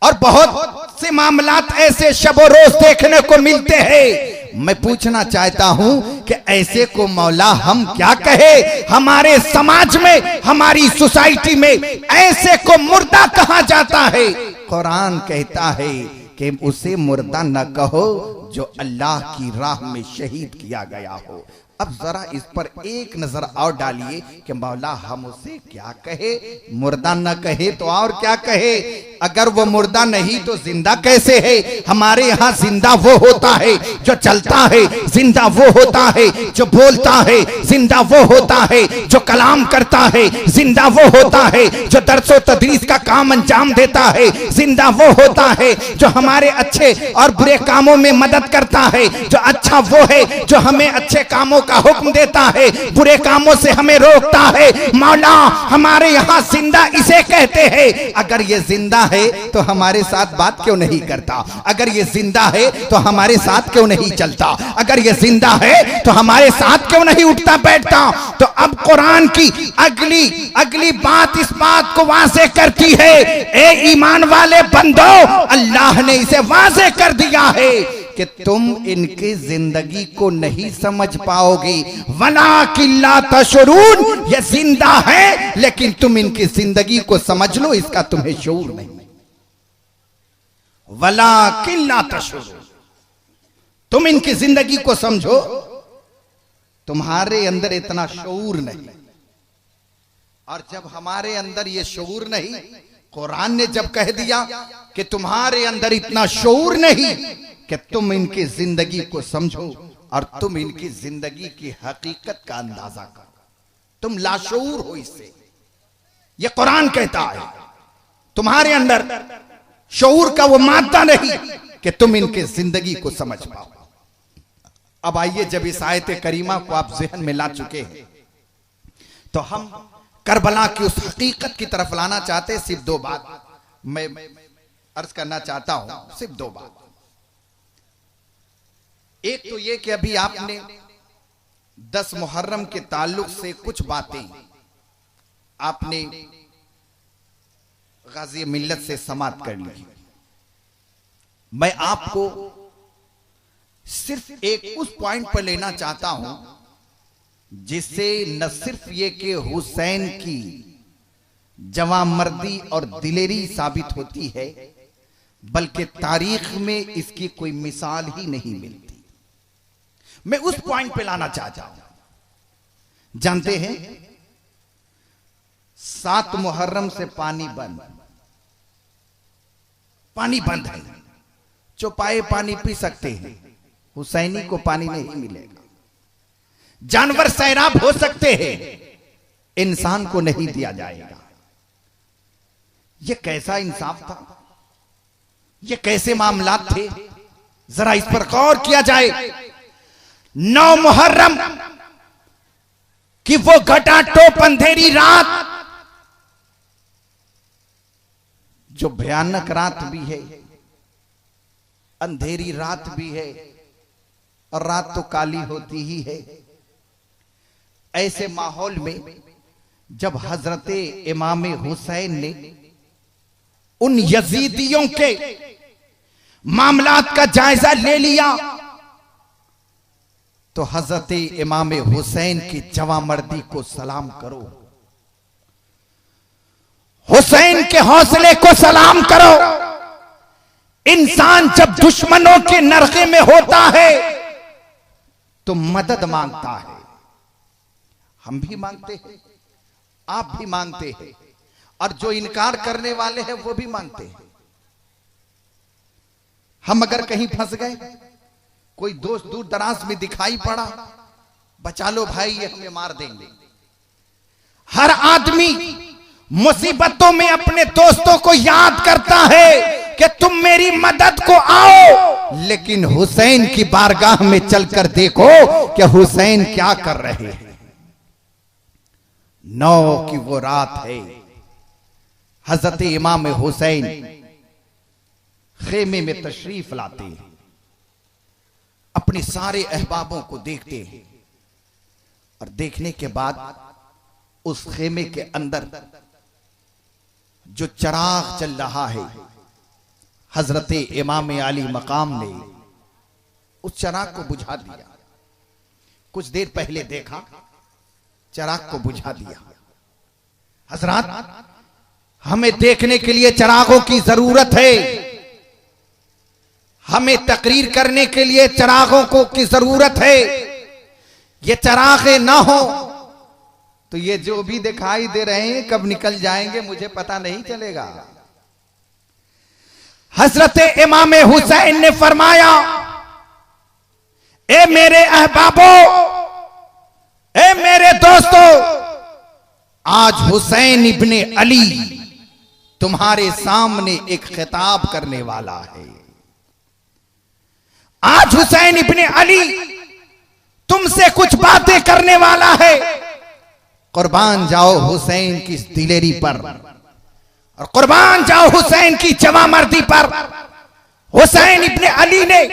और बहुत से मामलात ऐसे शबो रोज देखने को मिलते हैं। मैं पूछना चाहता हूं कि ऐसे को मौला हम क्या कहे? हमारे समाज में, हमारी सोसाइटी में ऐसे को मुर्दा कहा जाता है। कुरान कहता है कि उसे मुर्दा न कहो जो अल्लाह की राह में शहीद किया गया हो। अब जरा इस पर एक नजर और डालिए कि मौला हम उसे क्या कहे? मुर्दा न कहे तो और क्या कहे? अगर वो मुर्दा नहीं तो जिंदा कैसे है? हमारे यहाँ जिंदा वो होता है जो चलता है, जिंदा वो होता है जो बोलता है, जिंदा वो होता है जो कलाम करता है, जिंदा वो होता है जो दर्सो तदरीस का काम अंजाम देता है, जिंदा वो होता है जो हमारे अच्छे और बुरे कामों में मदद करता है, जो अच्छा वो है जो हमें अच्छे कामों का हुक्म देता है, बुरे कामों से हमें रोकता है। मौला हमारे यहाँ जिंदा इसे कहते हैं। अगर ये जिंदा है तो हमारे साथ बात क्यों नहीं करता? अगर ये जिंदा है तो हमारे साथ क्यों नहीं चलता? अगर ये जिंदा है तो हमारे साथ क्यों नहीं उठता बैठता? तो अब कुरान की अगली बात इस बात को वाज़ेह करती है, ए ईमान वाले बंदो, अल्लाह ने इसे वाज़ेह कर दिया है कि तुम इनकी जिंदगी को नहीं समझ पाओगे। वलाकिन ला तशउरून, ये जिंदा है लेकिन तुम इनकी जिंदगी को समझ लो, इसका तुम्हें शऊर नहीं। वलाकिन ला तशउरून, तुम इनकी जिंदगी को समझो, तुम्हारे अंदर इतना शऊर नहीं। और जब हमारे अंदर ये शऊर नहीं, कुरान ने जब कह दिया कि तुम्हारे अंदर इतना शऊर नहीं कि तुम इनकी जिंदगी को समझो और तुम इनकी जिंदगी की हकीकत का अंदाजा करो, तुम लाशऊर हो इससे, यह कुरान कहता है। तुम्हारे अंदर शऊर का वो मादा नहीं कि तुम इनकी जिंदगी को समझ पाओ। अब आइए, जब इस आयत करीमा को आप ज़हन में ला चुके हैं तो हम करबला की उस हकीकत की तरफ लाना चाहते हैं। सिर्फ दो बात मैं अर्ज करना चाहता हूं, सिर्फ दो बात। एक तो ये कि अभी आपने 10 मुहर्रम के ताल्लुक से कुछ बातें आपने गाज़ी मिल्लत से समात कर ली। मैं आपको सिर्फ एक उस पॉइंट पर लेना चाहता हूं जिससे न सिर्फ ये कि हुसैन की जवामर्दी और दिलेरी साबित होती है, बल्कि तारीख में इसकी कोई मिसाल ही नहीं मिलती। मैं उस पॉइंट पे लाना चाहता हूं। जानते हैं 7 मुहर्रम से पानी बंद है। चौपाए पानी पी सकते हैं, हुसैनी को पानी नहीं मिलेगा। जानवर सैराब हो सकते हैं, इंसान को नहीं दिया जाएगा। यह कैसा इंसाफ था? ये कैसे मामलात थे? जरा इस पर गौर किया जाए। 9 मुहर्रम की वो घटाटोप अंधेरी रात, जो भयानक रात भी है, अंधेरी रात भी है, और रात तो काली होती ही है। ऐसे माहौल में जब हजरत इमाम हुसैन ने उन यजीदियों के मामलात का जायजा ले लिया, तो हजरत इमाम हुसैन की जवामर्दी को सलाम करो, हुसैन के हौसले को सलाम करो। इंसान जब दुश्मनों के नरके में होता है तो मदद मांगता है। हम भी मांगते हैं, आप भी मांगते हैं, और जो इनकार करने वाले हैं वो भी मांगते हैं। हम अगर कहीं फंस गए, कोई दोस्त दूर दराज में दिखाई पड़ा, बचा लो भाई, ये हमें मार देंगे। हर आदमी मुसीबतों में अपने दोस्तों को याद करता है कि तुम मेरी मदद को आओ, लेकिन हुसैन की बारगाह में चलकर देखो कि हुसैन क्या कर रहे हैं। 9 की वो रात है, हजरत इमाम हुसैन खेमे में तशरीफ लाते हैं, अपने सारे अहबाबों को देखते हैं, और देखने के बाद उस खेमे के अंदर जो चराग चल रहा है, हजरत इमाम अली मकाम ने उस चराग को बुझा दिया। कुछ देर पहले देखा, चराग को बुझा दिया। हजरत, हमें देखने के लिए चरागों की जरूरत है, हमें तकरीर करने के लिए चरागों को की जरूरत है। ये चरागे ना हो तो ये जो भी दिखाई दे रहे हैं कब निकल जाएंगे मुझे पता नहीं चलेगा। हजरत इमाम हुसैन ने फरमाया, ए मेरे अहबाबो, ए मेरे दोस्तों, आज हुसैन इब्ने अली तुम्हारे सामने एक खिताब करने वाला है। आज हुसैन इब्ने अली तुम तुमसे कुछ बातें करने वाला है। कुर्बान जाओ हुसैन की इस दिलेरी पर, और कुर्बान जाओ हुसैन की जवामर्दी पर। हुसैन इब्ने अली ने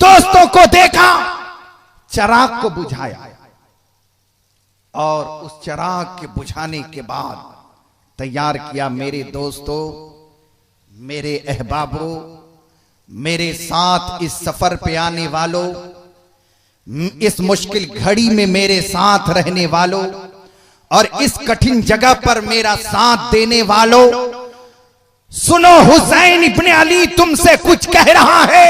दोस्तों को देखा, चिराग को बुझाया, और उस चिराग के बुझाने के बाद तैयार किया, मेरे दोस्तों, मेरे अहबाबों, मेरे साथ इस सफर पे आने वालों, इस मुश्किल घड़ी में मेरे साथ रहने वालों, और इस कठिन जगह पर मेरा साथ देने वालों, सुनो, हुसैन इब्ने अली तुमसे कुछ कह रहा है।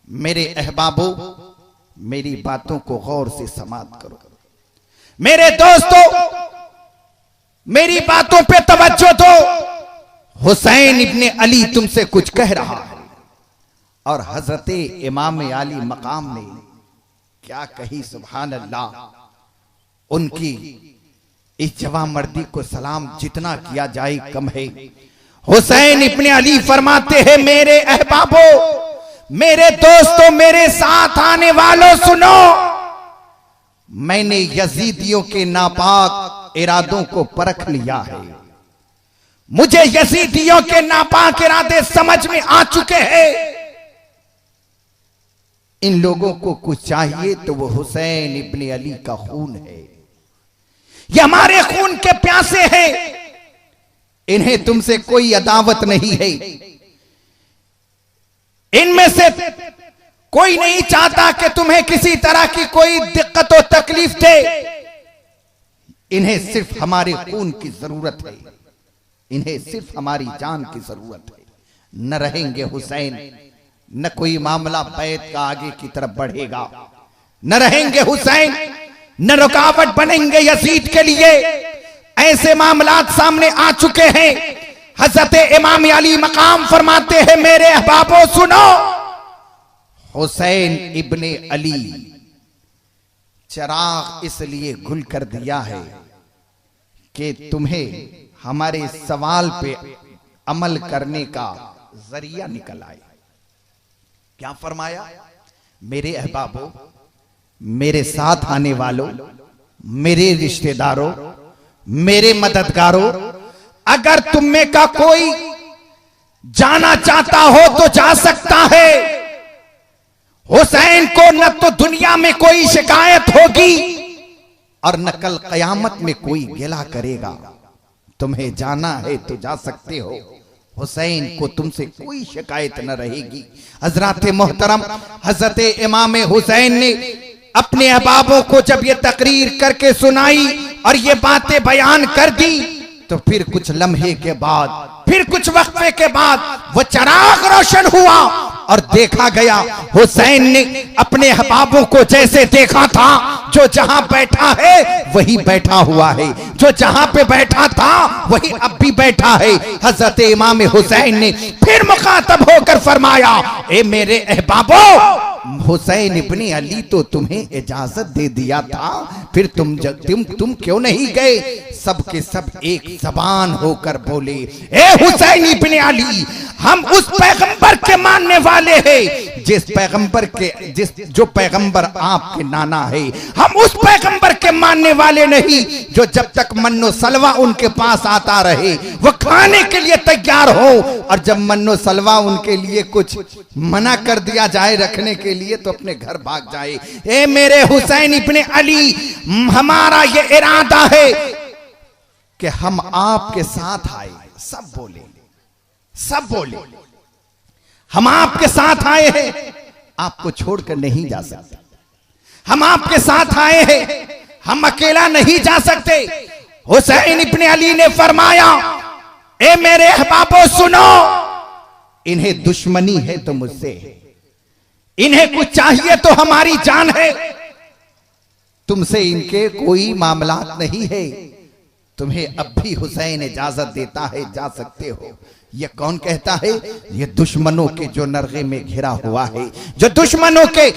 मेरे अहबाबों, मेरी बातों को गौर से समाअत करो। मेरे दोस्तों, मेरी बातों पे तवज्जो दो। हुसैन इब्ने अली तुमसे कुछ कह रहा है। और हजरत इमाम आली मकाम ने क्या कही, सुभान अल्लाह। उनकी इस जवामर्दी को सलाम जितना किया जाए कम है। हुसैन इब्ने अली फरमाते हैं, मेरे अहबाबों, मेरे दोस्तों, मेरे साथ आने वालों, सुनो, मैंने यजीदियों के नापाक इरादों को परख लिया है। मुझे यजीदियों के नापाक इरादे समझ में आ चुके हैं। इन लोगों को कुछ चाहिए तो वो हुसैन इब्ने अली का खून है। ये हमारे खून के प्यासे हैं। इन्हें तुमसे कोई अदावत नहीं है। इनमें से कोई नहीं चाहता कि तुम्हें किसी तरह की कोई दिक्कत और तकलीफ दे। इन्हें सिर्फ हमारे खून की जरूरत है। इन्हें सिर्फ हमारी जान की जरूरत है। न रहेंगे हुसैन, न कोई मामला बैत का आगे की तरफ बढ़ेगा। न रहेंगे हुसैन, न रुकावट बनेंगे यजीद के लिए। ऐसे मामलात सामने आ चुके हैं। हजरत इमाम अली मकाम फरमाते हैं, मेरे अहबाबों सुनो, हुसैन इब्ने अली चिराग इसलिए गुल कर दिया है कि तुम्हें हमारे सवाल पे अमल करने का जरिया निकल आए। क्या फरमाया, मेरे अहबाबों, मेरे साथ आने वालों, मेरे रिश्तेदारों, मेरे मददगारों, अगर तुम में का कोई जाना चाहता हो तो जा सकता है। हुसैन को न तो दुनिया में कोई शिकायत होगी और न कल कयामत में कोई गिला करेगा। तुम्हें जाना है तो जा सकते हो। हुसैन को तुमसे कोई शिकायत न रहेगी। हजरत मोहतरम हजरत इमाम हुसैन ने अपने अहबाबों को जब ये तकरीर करके सुनाई और ये बातें बयान कर दी, तो फिर कुछ लम्हे के बाद, फिर कुछ वक्फे के बाद वो चिराग रोशन हुआ और देखा गया हुसैन ने अपने अहबाबों को जैसे देखा था, जो जहां बैठा है वही बैठा हुआ है, जो जहां पे बैठा था वही अब भी बैठा है। हजरत इमाम हुसैन ने फिर मुखातब होकर फरमाया, ए मेरे अहबाबों, हुसैन इब्ने अली तो तुम्हें इजाजत दे दिया था, फिर तुम क्यों नहीं गए? सब के सब एक जबान होकर बोले, ए हुसैन इब्ने अली, हम उस पैगंबर के मानने वाले हैं जो पैगंबर आपके नाना है। हम उस पैगंबर के मानने वाले नहीं जो जब तक मन्नो सलवा उनके पास आता रहे वो खाने के लिए तैयार हो, और जब मन्नो सलवा उनके लिए कुछ मना कर दिया जाए रखने के लिए तो अपने घर भाग जाए। ए मेरे हुसैन इब्ने अली, हमारा ये इरादा है कि हम आपके साथ आए। सब बोले, सब बोले, हम आपके साथ आए हैं, आपको छोड़कर नहीं जा सकते। हम आपके साथ आए हैं, हम अकेला नहीं जा सकते। हुसैन इब्ने अली ने फरमाया, ए मेरे अहबाबों सुनो, इन्हें दुश्मनी है तो मुझसे है, इन्हें कुछ चाहिए तो हमारी जान है, तुमसे इनके कोई मामला नहीं है। तुम्हें अब भी हुसैन इजाजत देता है, जा सकते हो। ये कौन कहता है? ये दुश्मनों के जो नरगे में घिरा हुआ है, जो दुश्मनों के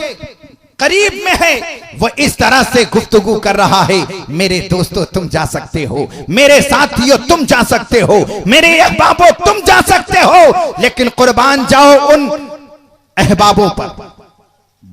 करीब में है, वो इस तरह से गुफ्तगू कर रहा है, मेरे दोस्तों तुम जा सकते हो, मेरे साथियों तुम जा सकते हो, मेरे अहबाबों तुम जा सकते हो, लेकिन कुर्बान जाओ उन अहबाबों पर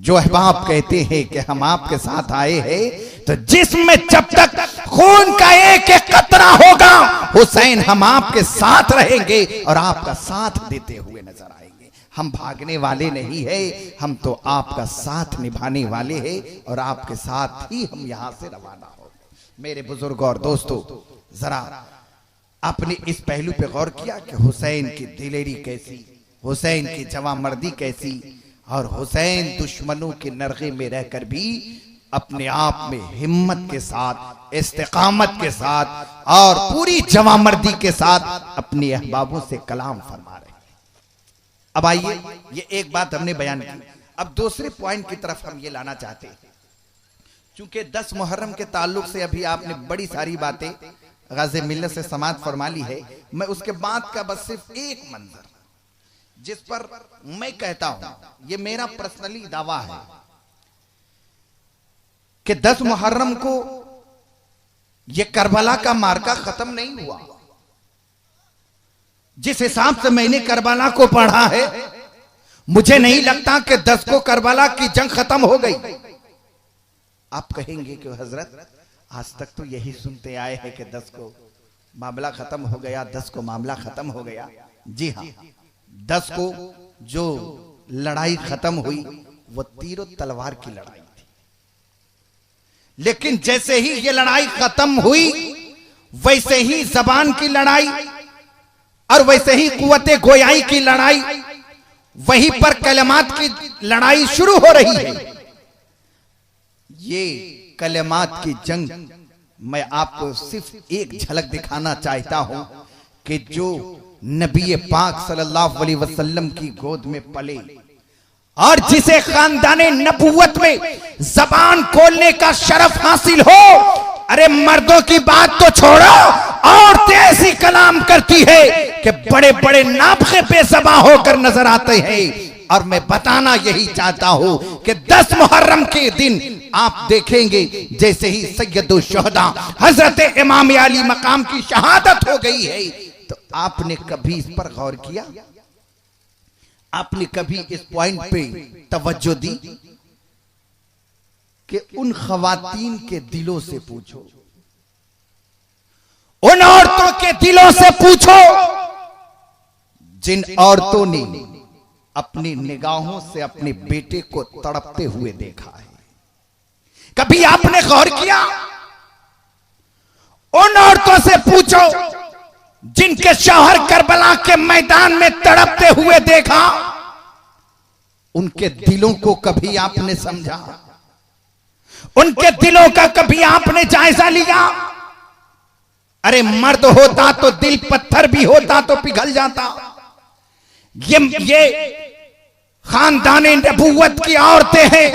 जो अहबाब कहते हैं कि हम आपके साथ आए हैं, तो जिसमें जब तक खून का एक एक कतरा होगा हुसैन हम आपके साथ रहेंगे और आपका साथ देते हुए नजर आएंगे। हम भागने वाले नहीं है, हम तो आपका साथ निभाने वाले हैं और आपके साथ ही हम यहां से रवाना हो। मेरे बुजुर्ग और दोस्तों, जरा आपने इस पहलू पे गौर किया कि हुसैन की दिलेरी कैसी, हुसैन की जवामर्दी कैसी, और हुसैन दुश्मनों के नरगे में रहकर भी अपने आप में हिम्मत के साथ, इस्तिकामत के साथ और पूरी जवामर्दी के साथ अपने अहबाबों से कलाम फरमा रहे हैं। अब आइए, ये एक बात हमने बयान की, अब दूसरे पॉइंट की तरफ हम ये लाना चाहते हैं। चूंकि 10 मुहर्रम के ताल्लुक से अभी आपने बड़ी सारी बातें गाज़े मिल्लत से समाअत फरमा ली है, मैं उसके बाद का बस सिर्फ एक मंजर जिस पर मैं कहता हूं, ये मेरा पर्सनली दावा है कि 10 मुहर्रम को ये करबला का मार्का खत्म नहीं हुआ। जिस हिसाब से मैंने करबला को पढ़ा है, मुझे नहीं लगता कि 10 को करबला की जंग खत्म हो गई। आप कहेंगे कि हजरत आज तक तो यही सुनते आए हैं कि 10 को मामला खत्म हो गया, 10 को मामला खत्म हो गया। जी हाँ, 10 को जो लड़ाई खत्म हुई वो तीरों तलवार की लड़ाई थी, लेकिन जैसे ही ये लड़ाई खत्म हुई वैसे ही जबान की लड़ाई और वैसे ही कुव्वते गोयाई की लड़ाई, वहीं पर कलमात की लड़ाई शुरू हो रही है। ये कलमात की जंग मैं आपको सिर्फ एक झलक दिखाना चाहता हूं कि जो नबी पाक सल्लल्लाहु अलैहि वसल्लम की गोद में पले और जिसे खानदाने नबुव्वत में जबान खोलने का शरफ हासिल हो, अरे मर्दों की बात तो छोड़ो, औरतें ऐसी कलाम करती है कि बड़े बड़े नाफे बेज़बां होकर नजर आते हैं। और मैं बताना यही चाहता हूं कि 10 मुहर्रम के दिन आप देखेंगे जैसे ही सैयदुल शुहदा हजरत इमाम अली मकाम की शहादत हो गई है, तो आपने कभी इस पर गौर किया? आपने कभी इस पॉइंट पे तवज्जो दी कि उन खवातीन के दिलों से पूछो, उन औरतों के दिलों से पूछो जिन औरतों ने अपनी निगाहों से अपने बेटे को तड़पते हुए देखा है। कभी आपने गौर किया? उन औरतों से पूछो जिनके शौहर करबला के मैदान में तड़पते हुए देखा, उनके दिलों को कभी आपने समझा? उनके दिलों का कभी आपने जायजा लिया? अरे मर्द होता तो दिल पत्थर भी होता तो पिघल जाता। ये खानदाने नबुव्वत की औरतें हैं,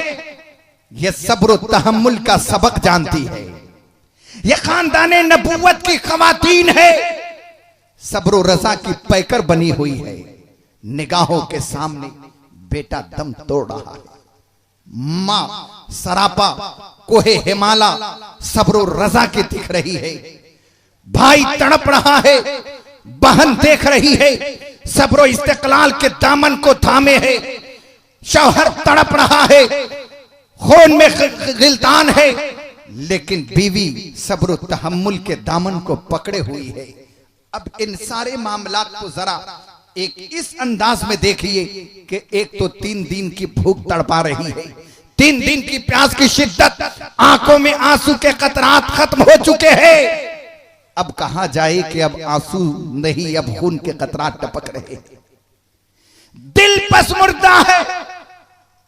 ये सब्र तहम्मुल का सबक जानती है। ये खानदाने नबुव्वत की खवातीन है, सब्र रजा की पैकर बनी हुई है। निगाहों के सामने बेटा दम तोड़ रहा है, मां सरापा कोहे हिमाला सब्र रजा की दिख रही है, भाई तड़प रहा है, बहन देख रही है, सब्र इस्तिकलाल के दामन को थामे है, शौहर तड़प रहा है, खून में गिलतान है, लेकिन बीवी सब्र तहम्मुल के दामन को पकड़े हुई है। अब इन सारे मामलात को जरा एक इस अंदाज में देखिए कि एक तो 3 दिन की भूख तड़पा रही है, 3 दिन की प्यास की शिद्दत, आंखों में आंसू के कतरात खत्म हो चुके हैं। अब कहा जाए कि अब आंसू नहीं, अब खून के कतरात टपक रहे हैं, दिल पसमुर्दा है,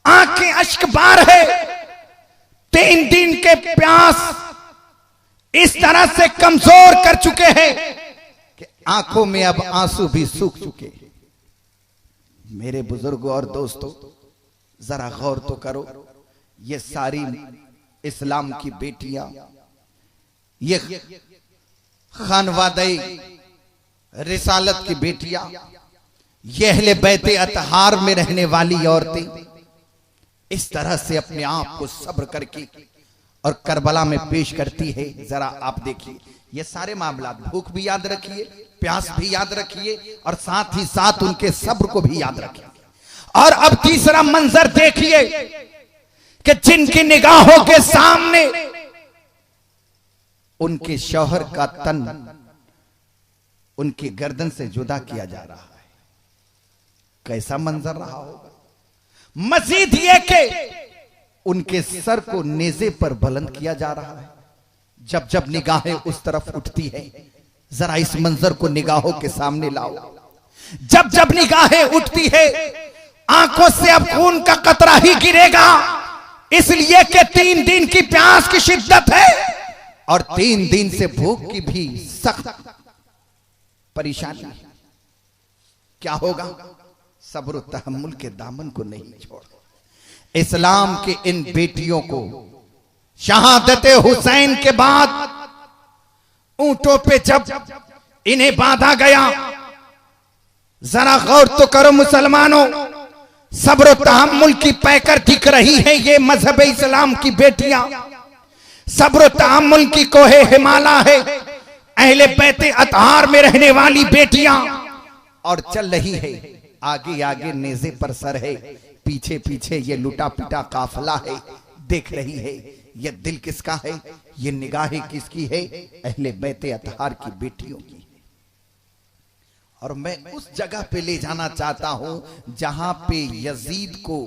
आंखें अश्कबार है। 3 दिन के प्यास इस तरह से कमजोर कर चुके हैं कि आंखों में अब आंसू भी सूख चुके हैं। मेरे बुजुर्गों और दोस्तों, जरा गौर तो करो, ये सारी इस्लाम की बेटियां, ये खानवादे रिसालत की बेटियां, ये अहले बैते अतहार में रहने वाली औरतें इस तरह से अपने आप को सब्र करके और करबला में पेश करती है। जरा आप देखिए, ये सारे मामला, भूख भी याद रखिए, प्यास भी याद रखिए और साथ ही साथ उनके सब्र को भी याद रखिए। और अब तीसरा मंजर देखिए कि जिनकी निगाहों के सामने उनके शौहर का तन उनकी गर्दन से जुदा किया जा रहा है। कैसा मंजर रहा होगा। मजीद ये कि उनके सर को नेज़े पर बुलंद किया जा रहा है। जब जब निगाहें उस तरफ उठती है, जरा इस मंजर को निगाहों के सामने लाओ। जब जब निगाहें उठती है, आंखों से अब खून का कतरा ही गिरेगा, इसलिए कि 3 दिन की प्यास की शिद्दत है और 3 दिन से भूख की भी सख्त परेशानी है। क्या होगा? सब्र और तहम्मुल के दामन को नहीं छोड़। इस्लाम के इन बेटियों को शहादते हुसैन के बाद ऊंटों पे जब इन्हें बांधा गया, जरा गौर तो करो मुसलमानों, सब्र और तहम्मुल की पैकर दिख रही है ये मजहब इस्लाम की बेटियां। सब्र और तहम्मुल की कोहे हिमाला है अहले बैते अतहार में रहने वाली बेटियां, और चल रही है आगे आगे नेज़े पर सर है, पीछे पीछे ये लुटा पिटा काफिला है। देख रही है ये दिल किसका है, ये निगाहें किसकी है? अहले बैते अतहार की बेटियों की। और मैं उस जगह पे ले जाना चाहता हूं जहां पे यजीद को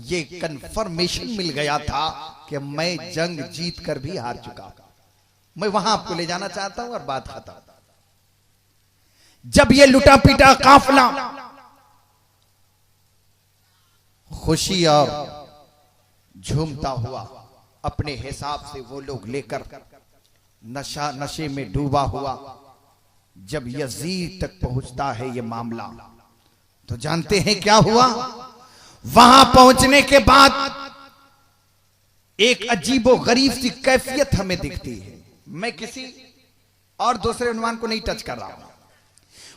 ये कंफर्मेशन मिल गया था कि मैं जंग जीत कर भी हार चुका। मैं वहां आपको ले जाना चाहता हूं और बात खत्म। जब ये लुटा पिटा काफिला खुशी और झूमता हुआ अपने हिसाब से वो लोग लेकर नशे में डूबा हुआ जब यजीद तक पहुंचता है ये मामला, तो जानते हैं क्या हुआ? वहां पहुंचने के बाद एक अजीबो गरीब सी कैफियत हमें दिखती है। मैं किसी और दूसरे उन्वान को नहीं टच कर रहा हूं।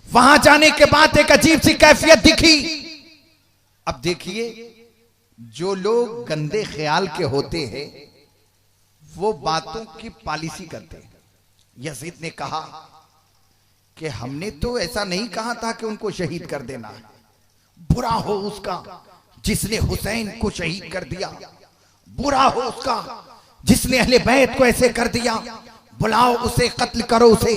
वहां जाने के बाद एक अजीब सी कैफियत दिखी। अब देखिए, जो लोग गंदे ख्याल के होते हैं वो बातों की पॉलिसी करते हैं। यजीद ने कहा कि हमने तो ऐसा नहीं कहा था कि उनको शहीद कर देना है। बुरा हो उसका जिसने हुसैन को शहीद कर दिया, बुरा हो उसका जिसने अहले बैत को ऐसे कर दिया। बुलाओ उसे, कत्ल करो उसे,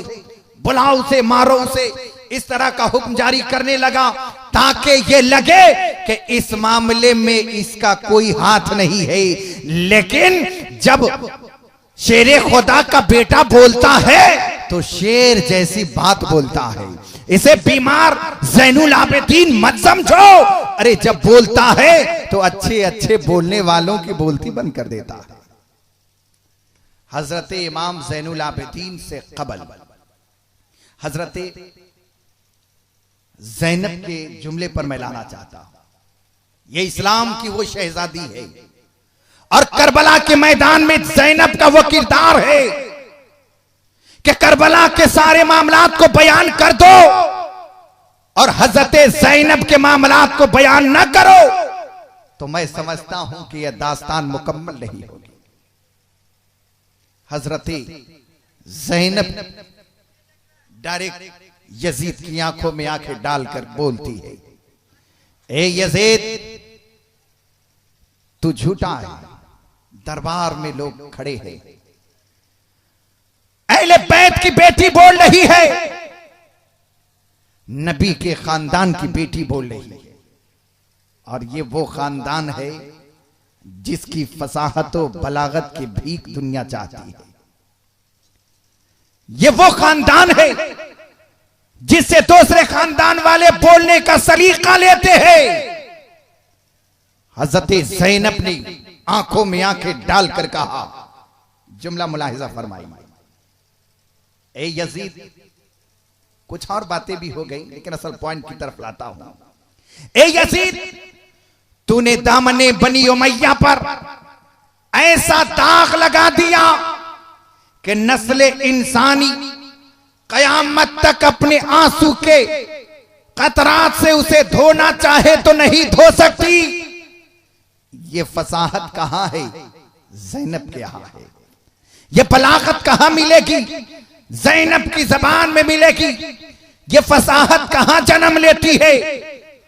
बुलाओ उसे, मारो उसे। इस तरह का हुक्म जारी करने लगा ताकि ये लगे कि इस मामले में इसका कोई हाथ नहीं है। लेकिन जब शेरे खुदा का बेटा बोलता है तो शेर जैसी बात बोलता है। इसे बीमार ज़ैनुल आबिदीन मत समझो। अरे जब बोलता है तो अच्छे अच्छे बोलने वालों की बोलती बंद कर देता है। हजरत इमाम ज़ैनुल आबिदीन से कबल हजरत ज़ैनब के जुमले पर मैं लाना चाहता हूं। यह इस्लाम की वो शहजादी है और करबला के मैदान में ज़ैनब का वो किरदार है कि करबला के सारे मामलात को बयान कर दो और हजरत ज़ैनब के मामलात को बयान न करो तो मैं समझता हूं कि यह दास्तान मुकम्मल नहीं होगी। हजरत ज़ैनब डायरेक्ट यजीद की आंखों में आंखें डालकर बोलती है, ए यजीद तू झूठा है। दरबार में लोग खड़े हैं। अहले बैत की बेटी बोल रही है, नबी के खानदान की बेटी बोल रही है। और ये वो खानदान है जिसकी फसाहत और बलागत की भीख दुनिया चाहती है। ये वो खानदान है जिससे दूसरे खानदान वाले बोलने का सलीका लेते हैं। हजरत ज़ैनब ने आंखों में आंखें डालकर कहा, जुमला मुलाहिजा फरमाई, ए यजीद, कुछ और बातें भी हो गई लेकिन असल पॉइंट की तरफ लाता हूं। ए यजीद, तूने दामने बनी उमैया पर ऐसा दाग लगा दिया कि नस्ले इंसानी कयामत तक अपने आंसू के कतरात से उसे धोना चाहे तो नहीं धो सकती। ये फसाहत कहां है? ज़ैनब के यहां है। ये बलागत कहां मिलेगी? ज़ैनब की जबान में मिलेगी। ये फसाहत कहां जन्म लेती है?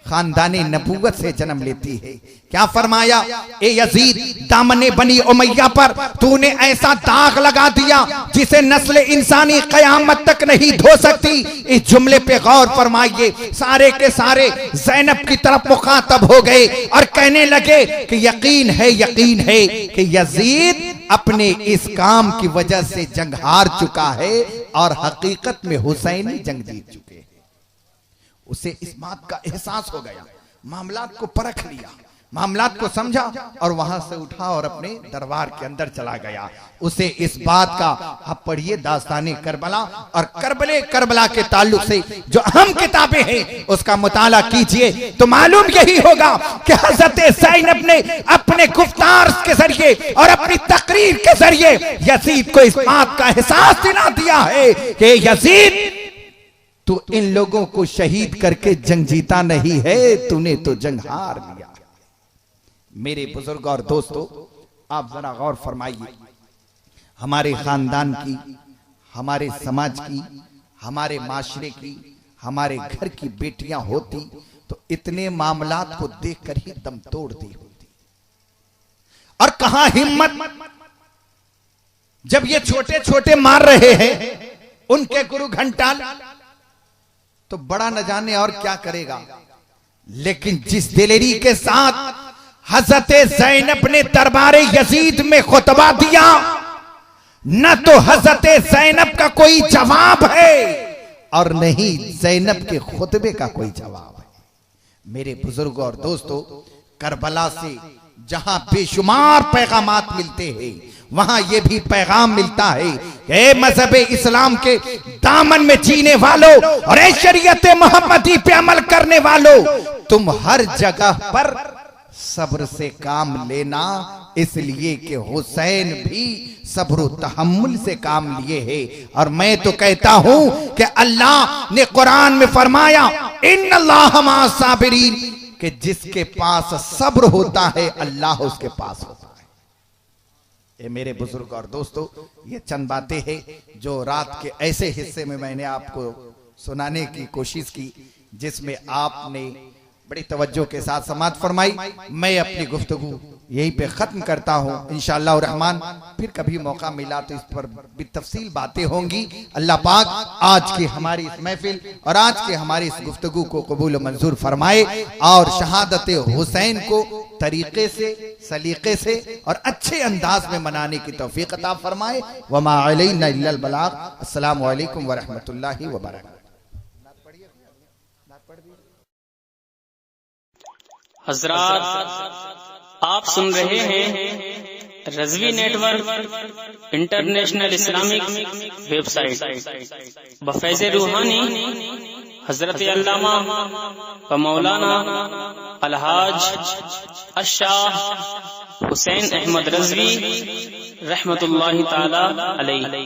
खानदानी नबूवत से जन्म लेती है। क्या फरमाया, ए यजीद दामने बनी उमैया पर तूने ऐसा दाग लगा दिया जिसे नस्ल इंसानी कयामत तक नहीं धो सकती। इस जुमले पे गौर फरमाइए। सारे के सारे ज़ैनब की तरफ मुखातब हो गए और कहने लगे कि यकीन है कि यजीद अपने इस काम की वजह से जंग हार चुका है और हकीकत में हुसैनी जंग जीत चुके हैं। उसे इस बात का एहसास हो गया, मामलात को परख लिया, मामलात को समझा और वहां से उठा और अपने दरबार के अंदर चला गया। उसे इस बात का, आप पढ़िए दास्ताने करबला और करबला के ताल्लुक से जो अहम किताबें हैं उसका मुताला कीजिए तो मालूम यही होगा कि हजरत ज़ैनब ने अपने गुफ्तार के जरिए और अपनी तकरीर के जरिए यजीद को इस बात का एहसास दिला दिया है कि यजीद तू इन लोगों को शहीद करके जंग जीता नहीं है, तूने तो जंग हार लिया। मेरे बुजुर्ग और दोस्तों, आप जरा गौर फरमाइए, हमारे खानदान की, हमारे समाज की, हमारे माशरे की, हमारे घर की बेटियां होती तो इतने मामलात को देखकर ही दम तोड़ दी होती। और कहां हिम्मत, जब ये छोटे छोटे मार रहे हैं उनके गुरु घंटाल तो बड़ा न जाने और क्या करेगा। लेकिन जिस दिलेरी के साथ हजरत ज़ैनब ने दरबारे यजीद में खुतबा दिया, न तो हजरत ज़ैनब का कोई जवाब है और नहीं ज़ैनब के खुतबे का कोई जवाब है। मेरे बुजुर्ग और दोस्तों, करबला से जहां बेशुमार पैगामात मिलते हैं वहां यह भी पैगाम मिलता है कि मजहब इस्लाम के दामन में जीने वालों और शरीयत मोहम्मदी पे अमल करने वालों, तुम हर जगह पर सब्र से काम लेना, इसलिए कि हुसैन भी सब्र तहम्मुल से काम लिए है। और मैं तो कहता हूं कि अल्लाह ने कुरान में फरमाया इन्नल्लाह मअस साबिरीन, कि जिसके पास सब्र होता है अल्लाह उसके पास होता है। ये मेरे बुजुर्ग और दोस्तों, ये चंद बातें हैं जो रात के ऐसे हिस्से में मैंने आपको सुनाने की कोशिश की जिसमें आपने बड़ी तवज्जो के साथ समाअत फरमाई। मैं अपनी गुफ्तगू यहीं पे खत्म करता हूँ। इंशाअल्लाह रहमान फिर कभी मौका मिला तो इस पर भी तफसील बातें होंगी। अल्लाह पाक आज की हमारी इस महफिल और आज के हमारी इस गुफ्तगू को कबूल मंजूर फरमाए और शहादत हुसैन को तरीके से, सलीके से और अच्छे अंदाज में मनाने की तौफीक अता फरमाए। वमा अलैना इल्लल बलाग। अस्सलामु अलैकुम व रहमतुल्लाहि व बरकातहू। हजरात, आप सुन रहे हैं Razvi network international Islamic website बफैज़ रूहानी हजरत अल्लामा व मौलाना अलहाज अशाह हुसैन अहमद रज़वी रहमतुल्लाहि ताला अलैहि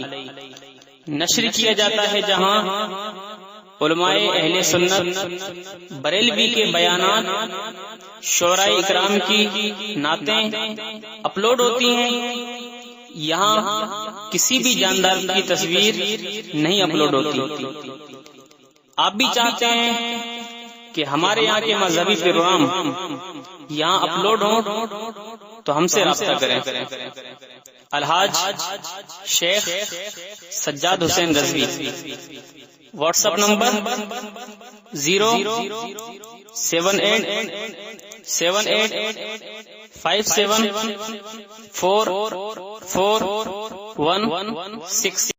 नश्र किया जाता है, जहां उलमाए अहले सुन्नत बरेलवी के बयानात, शोराए इकराम की नातें अपलोड होती हैं। यहाँ किसी भी जानदार की तस्वीर नहीं अपलोड होती। आप भी चाहते हैं कि हमारे यहाँ के मजहबी प्रोग्राम यहाँ अपलोड हो तो हमसे राब्ता करें। Alhaj Sheikh Sajjad Hussain Razvi, WhatsApp number 0787857444116।